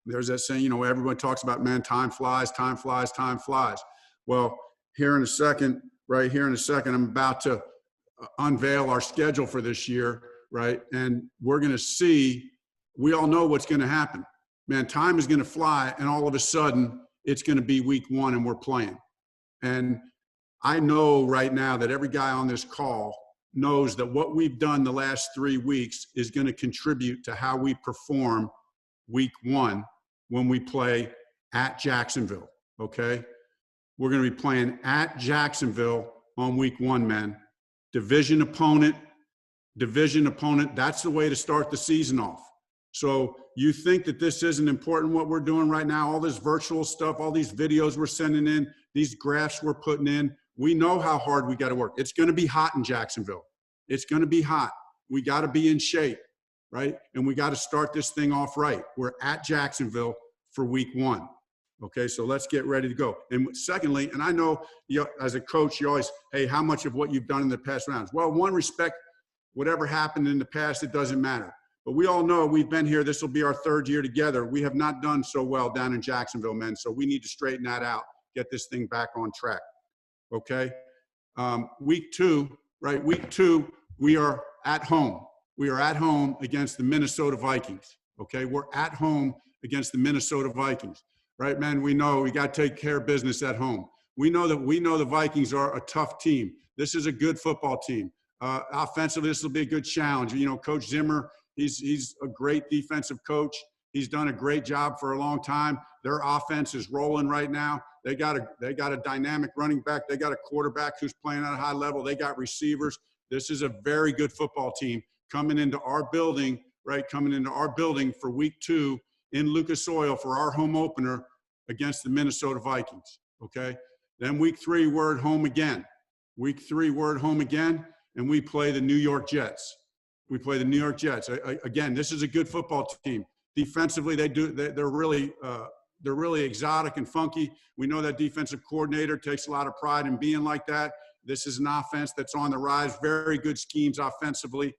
There's that saying, you know, everyone talks about, man, time flies, time flies, time flies. Well, here in a second, right here in a second, I'm about to unveil our schedule for this year, right? And we're going to see, we all know what's going to happen. Man, time is going to fly, and all of a sudden, it's going to be week one and we're playing. And I know right now that every guy on this call knows that what we've done the last 3 weeks is going to contribute to how we perform week one when we play at Jacksonville, okay? We're going to be playing at Jacksonville on week one, man. Division opponent, that's the way to start the season off. So you think that this isn't important, what we're doing right now, all this virtual stuff, all these videos we're sending in, these graphs we're putting in, we know how hard we got to work. It's going to be hot in Jacksonville. It's going to be hot. We got to be in shape, right? And we got to start this thing off right. We're at Jacksonville for week one. Okay, so let's get ready to go. And secondly, and I know as a coach, you always, hey, how much of what you've done in the past rounds? Well, one respect, whatever happened in the past, it doesn't matter. But we all know we've been here. This will be our third year together. We have not done so well down in Jacksonville, men. So we need to straighten that out, get this thing back on track. Okay. Week two, right? Week two, we are at home. We are at home against the Minnesota Vikings. Okay. We're at home against the Minnesota Vikings, right, man? We know we got to take care of business at home. We know the Vikings are a tough team. This is a good football team. Offensively, this will be a good challenge. You know, Coach Zimmer, he's a great defensive coach. He's done a great job for a long time. Their offense is rolling right now. They got a dynamic running back. They got a quarterback who's playing at a high level. They got receivers. This is a very good football team coming into our building, right? Coming into our building for week two in Lucas Oil for our home opener against the Minnesota Vikings. Okay. Then week three, we're at home again. Week three, we're at home again, and we play the New York Jets. We play the New York Jets. Again, this is a good football team. Defensively, they're really exotic and funky. We know that defensive coordinator takes a lot of pride in being like that. This is an offense that's on the rise. Very good schemes offensively.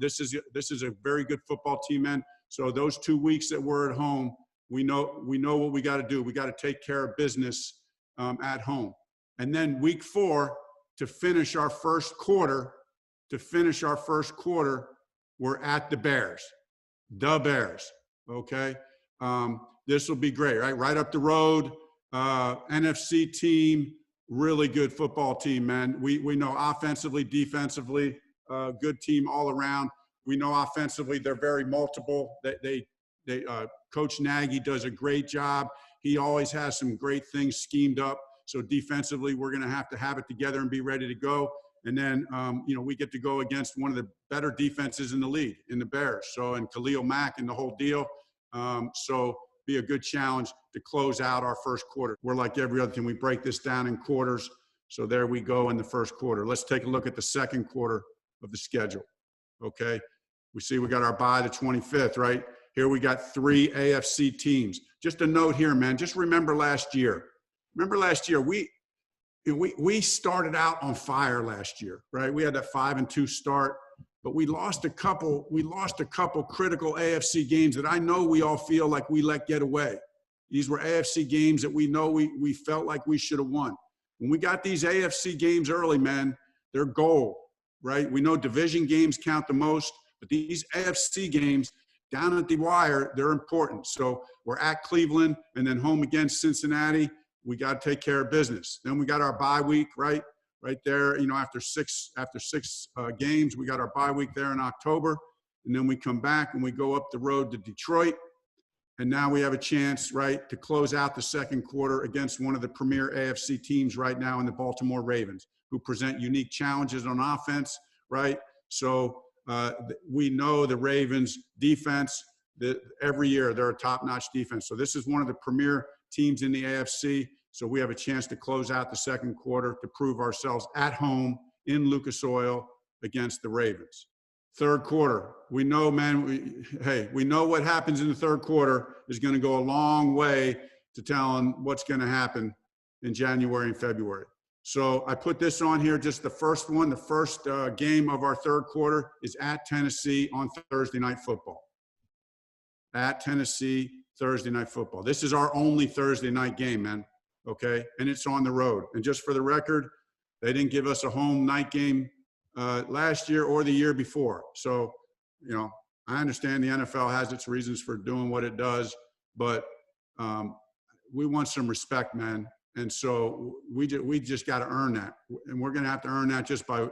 This is a very good football team, man. So those 2 weeks that we're at home, we know what we got to do. We got to take care of business at home. And then week four, to finish our first quarter, we're at the Bears. The Bears, okay? This will be great, right? Right up the road, NFC team, really good football team, man. We know offensively, defensively, good team all around. We know offensively they're very multiple. Coach Nagy does a great job. He always has some great things schemed up. So defensively, we're going to have it together and be ready to go. And then, we get to go against one of the better defenses in the league, in the Bears. So, and Khalil Mack and the whole deal. So be a good challenge to close out our first quarter. We're like every other team. We break this down in quarters. So there we go in the first quarter. Let's take a look at the second quarter of the schedule. Okay. We see we got our bye the 25th, right? Here we got 3 AFC teams. Just a note here, man. Just remember last year. We started out on fire last year, right? We had that 5-2 start, but we lost a couple critical AFC games that I know we all feel like we let get away. These were AFC games that we know we felt like we should have won. When we got these AFC games early, man, they're gold, right? We know division games count the most, but these AFC games down at the wire, they're important. So we're at Cleveland and then home against Cincinnati. We got to take care of business. Then we got our bye week, right there. After six games, we got our bye week there in October, and then we come back and we go up the road to Detroit, and now we have a chance, right, to close out the second quarter against one of the premier AFC teams right now in the Baltimore Ravens, who present unique challenges on offense, right? So we know the Ravens defense. Every year they're a top-notch defense. So this is one of the premier teams in the AFC. So we have a chance to close out the second quarter to prove ourselves at home in Lucas Oil against the Ravens. Third quarter, we know, man, we know what happens in the third quarter is going to go a long way to telling what's going to happen in January and February. So I put this on here, just the first one. The first game of our third quarter is at Tennessee on Thursday Night Football. At Tennessee, Thursday night football. This is our only Thursday night game, man. Okay. And it's on the road. And just for the record, they didn't give us a home night game last year or the year before. So, you know, I understand the NFL has its reasons for doing what it does, but we want some respect, man. And so we just got to earn that. And we're going to have to earn that just by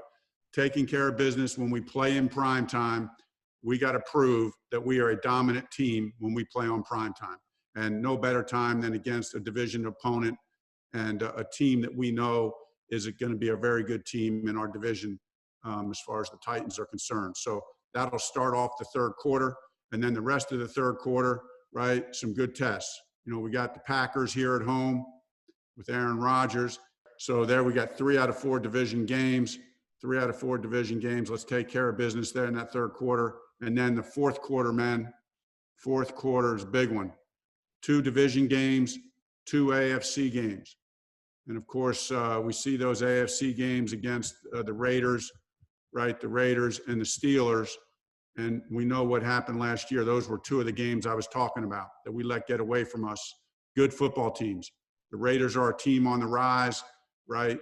taking care of business when we play in prime time. We got to prove that we are a dominant team when we play on prime time. And no better time than against a division opponent and a team that we know is going to be a very good team in our division as far as the Titans are concerned. So that'll start off the third quarter. And then the rest of the third quarter, right, some good tests. You know, we got the Packers here at home with Aaron Rodgers. So there we got 3 out of 4 division games. 3 out of 4 division games. Let's take care of business there in that third quarter. And then the fourth quarter, man, fourth quarter is a big one. 2 division games, 2 AFC games. And of course, we see those AFC games against the Raiders, right? The Raiders and the Steelers. And we know what happened last year. Those were 2 of the games I was talking about that we let get away from us. Good football teams. The Raiders are a team on the rise, right?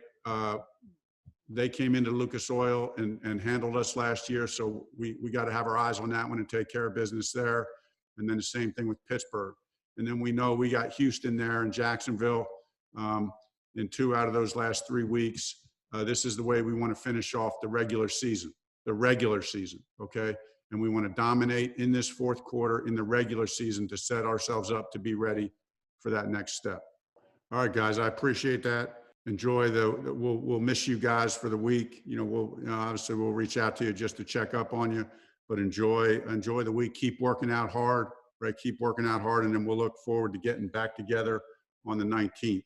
They came into Lucas Oil and handled us last year. So we got to have our eyes on that one and take care of business there. And then the same thing with Pittsburgh. And then we know we got Houston there and Jacksonville in 2 out of those last 3 weeks. This is the way we want to finish off the regular season, okay? And we want to dominate in this fourth quarter in the regular season to set ourselves up to be ready for that next step. All right, guys, I appreciate that. Enjoy we'll miss you guys for the week. You know, obviously we'll reach out to you just to check up on you, but enjoy the week. Keep working out hard, right? Keep working out hard. And then we'll look forward to getting back together on the 19th.